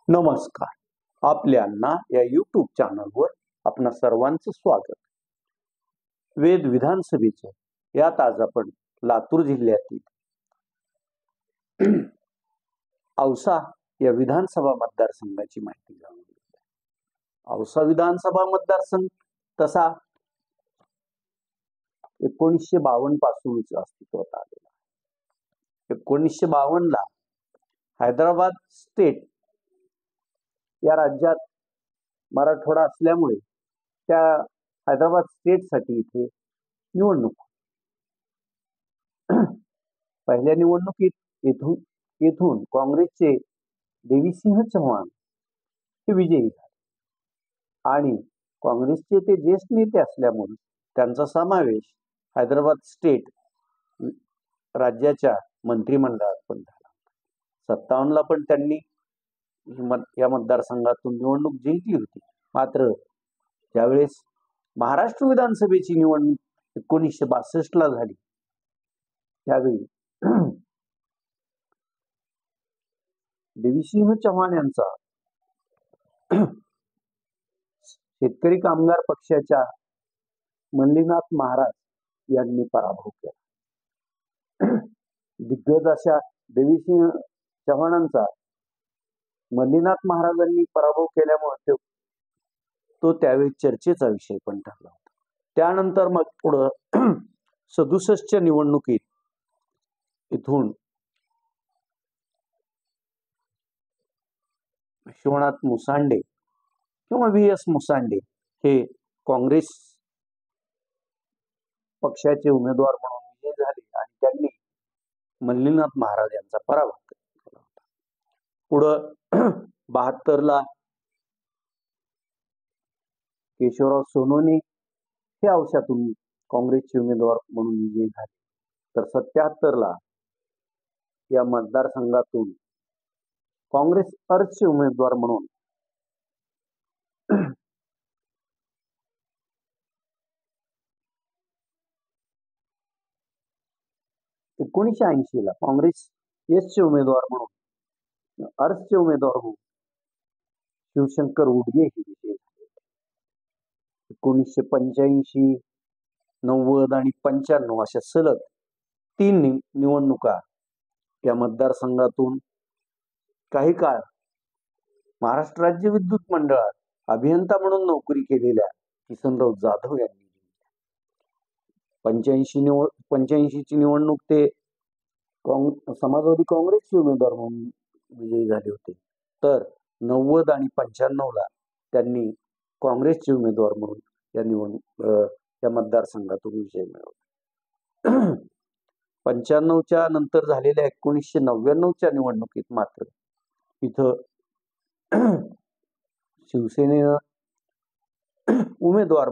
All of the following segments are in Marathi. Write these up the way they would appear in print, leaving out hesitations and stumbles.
नमस्कार. आपल्याला या YouTube चॅनलवर आपणा सर्वांचं स्वागत. वेद विधानसभेचे यात आज आपण लातूर जिल्ह्यातील औसा या विधानसभा मतदारसंघाची माहिती जाणून घेऊया. औसा विधानसभा मतदारसंघ तसा 1952 पासूनच अस्तित्वात आलेला आहे. 1952 ला हैदराबाद स्टेट या राज्यात मराठवाडा असल्यामुळे त्या हैदराबाद स्टेटसाठी इथे निवडणूक पहिल्या निवडणुकीत येथून काँग्रेसचे देवीसिंह चव्हाण हे विजयी झाले आणि काँग्रेसचे ते ज्येष्ठ नेते असल्यामुळे त्यांचा समावेश हैदराबाद स्टेट राज्याच्या मंत्रिमंडळात पण झाला. 57 ला पण त्यांनी या मतदारसंघातून निवडणूक जिंकली होती. मात्र ज्यावेळेस महाराष्ट्र विधानसभेची निवडणूक 1962 ला झाली त्यावेळी देवीसिंह चव्हाण यांचा शेतकरी कामगार पक्षाच्या मल्लीनाथ महाराज यांनी पराभव केला. दिग्गज अशा देवीसिंह चव्हाणांचा मल्लीनाथ महाराजांनी पराभव केल्यामुळे तो त्यावेळी चर्चेचा विषय पण ठरला होता. त्यानंतर मग पुढं 67च्या निवडणुकीत इथून विश्वनाथ मुसांडे किंवा VS मुसांडे हे काँग्रेस पक्षाचे उमेदवार म्हणून विजयी झाले आणि त्यांनी मल्लीनाथ महाराज यांचा पराभव केला होता. पुढं 72 ला केशवराव सोनवणे हे औशातून काँग्रेसचे उमेदवार म्हणून विजयी झाले. तर 77 ला या मतदारसंघातून काँग्रेस अर्जचे उमेदवार म्हणून ला काँग्रेस एसचे उमेदवार म्हणून अर्जचे उमेदवार म्हणून शिवशंकर उडगे हे विजयी झाले. 1985, 90 आणि 95 अशा सलग 3 निवडणुका या मतदारसंघातून काही काळ महाराष्ट्र राज्य विद्युत मंडळात अभियंता म्हणून नोकरी केलेल्या किसनराव जाधव यांनी 85 ची निवडणूक ते समाजवादी काँग्रेसचे उमेदवार म्हणून विजयी झाले होते. तर 90 आणि 95 ला त्यांनी काँग्रेसचे उमेदवार म्हणून या मतदारसंघातून विजय मिळवला. 95च्या नंतर झालेल्या 1999च्या निवडणुकीत मात्र इथं शिवसेनेनं उमेदवार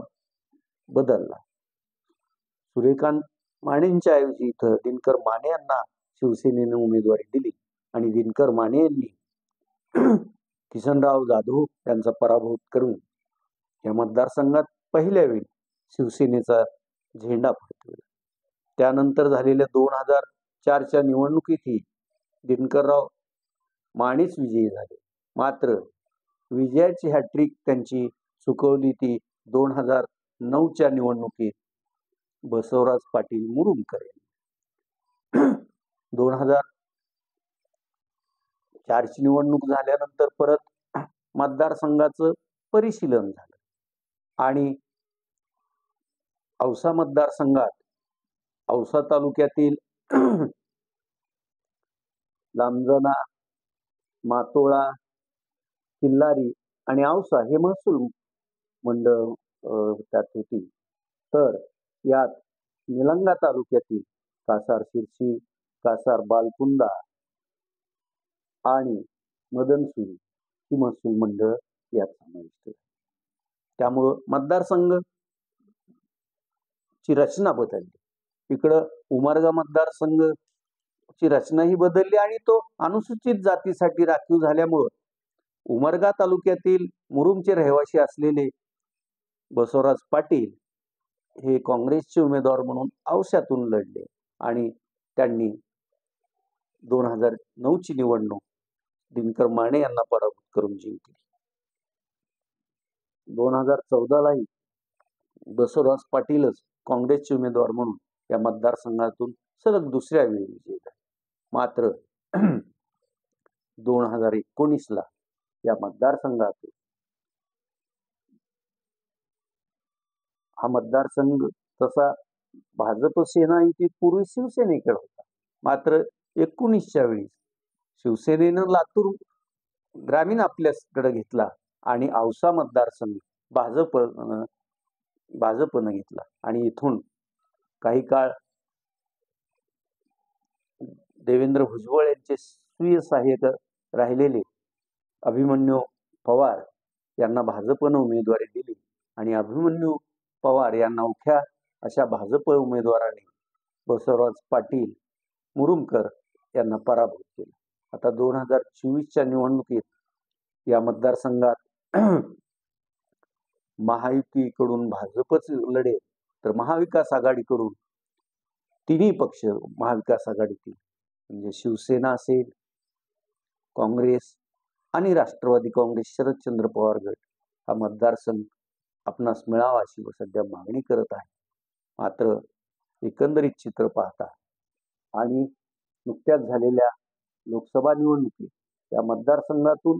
बदलला. सूर्यकांत मानेंच्या ऐवजी इथं दिनकर माने यांना शिवसेनेनं उमेदवारी दिली आणि दिनकर माने यांनी किसनराव जाधव यांचा पराभव करून या मतदारसंघात पहिल्या वेळी शिवसेनेचा झेंडा फडकवला. त्यानंतर झालेल्या 2004च्या निवडणुकीतही दिनकरराव मानेच विजयी झाले. मात्र विजयाची हॅट्रिक त्यांची चुकवली ती 2009च्या निवडणुकीत बसवराज पाटील मुरुमकर यांनी. 2004ची निवडणूक झाल्यानंतर परत मतदारसंघाचं परिशीलन झालं आणि औसा मतदारसंघात औसा तालुक्यातील लांबजना, मातोळा, किल्लारी आणि औसा हे महसूल मंडळ त्यात होती. तर यात निलंगा तालुक्यातील कासार शिरसी, कासार बालकुंदा आणि मदनसुरी ही महसूल मंडळ यात समाविष्ट आहे. त्यामुळं मतदारसंघ ची रचना बदलली. इकडं उमरगा मतदारसंघ ची रचना ही बदलली आणि तो अनुसूचित जातीसाठी राखीव झाल्यामुळं उमरगा तालुक्यातील मुरुमचे रहिवासी असलेले बसवराज पाटील हे काँग्रेसचे उमेदवार म्हणून औशातून लढले आणि त्यांनी 2009ची निवडणूक दिनकर माने यांना पराभूत करून जिंकली. 2014लाही बसवराज पाटीलच काँग्रेसचे उमेदवार म्हणून या मतदारसंघातून सलग दुसऱ्या वेळी विजयी झाले. मात्र 2019ला या मतदारसंघातून हा मतदारसंघ तसा भाजप सेना युतीत पूर्वी शिवसेनेकडे होता. मात्र 19च्या वेळी शिवसेनेनं लातूर ग्रामीण आपल्याकडे घेतला आणि औसा मतदारसंघ भाजपनं घेतला आणि इथून काही काळ देवेंद्र भुजबळ यांचे स्वीय सहाय्यक राहिलेले अभिमन्यू पवार यांना भाजपनं उमेदवारी दिली आणि अभिमन्यू पवार यांना उख्या अशा भाजप उमेदवाराने बसवराज पाटील मुरुमकर यांना पराभूत केले. आता 2024च्या निवडणुकीत या मतदारसंघात महायुतीकडून भाजपच लढेल तर महाविकास आघाडीकडून तिन्ही पक्ष महाविकास आघाडीतील म्हणजे शिवसेना असेल, काँग्रेस आणि राष्ट्रवादी काँग्रेस शरदचंद्र पवार गट हा मतदारसंघ आपणास मिळावा अशी सध्या मागणी करत आहे. मात्र एकंदरीत चित्र पाहता आणि नुकत्याच झालेल्या लोकसभा निवडणुकीत या मतदारसंघातून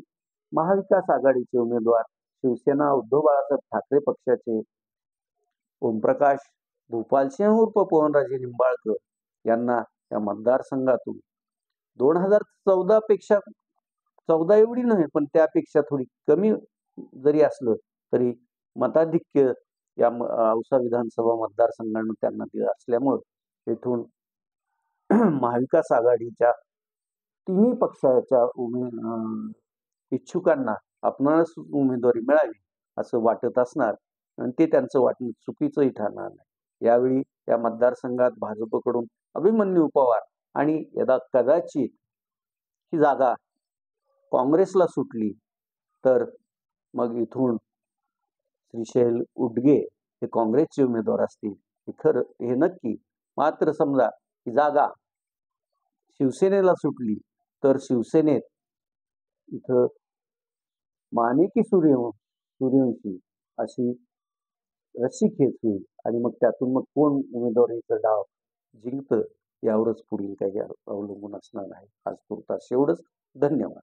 महाविकास आघाडीचे उमेदवार शिवसेना उद्धव बाळासाहेब ठाकरे पक्षाचे ओमप्रकाश भूपालसिंह उर्फ पवनराजे निंबाळकर यांना या मतदारसंघातून 2014 पेक्षा 14 एवढी नव्हे पण त्यापेक्षा थोडी कमी जरी असलं तरी मताधिक्य या औसा विधानसभा मतदारसंघानं त्यांना दिलं असल्यामुळे येथून महाविकास आघाडीच्या तिन्ही पक्षाच्या इच्छुकांना आपणास उमेदवारी मिळावी असं वाटत असणार आणि ते त्यांचं वाटणं चुकीचंही ठरणार नाही. यावेळी या मतदारसंघात भाजपकडून अभिमन्यू पवार आणि यदा कदाचित ही जागा काँग्रेसला सुटली तर मग इथून श्रीशैल उडगे हे काँग्रेसचे उमेदवार असतील हे नक्की. मात्र समजा ही जागा शिवसेनेला सुटली तर शिवसेनेत इथं माणिकी सूर्यवंशी अशी रस्सीखेच होईल आणि मग त्यातून मग कोण उमेदवारीचा डाव जिंकतं यावरच पुढील काही अवलंबून असणार आहे. आज पुरता एवढंच. धन्यवाद.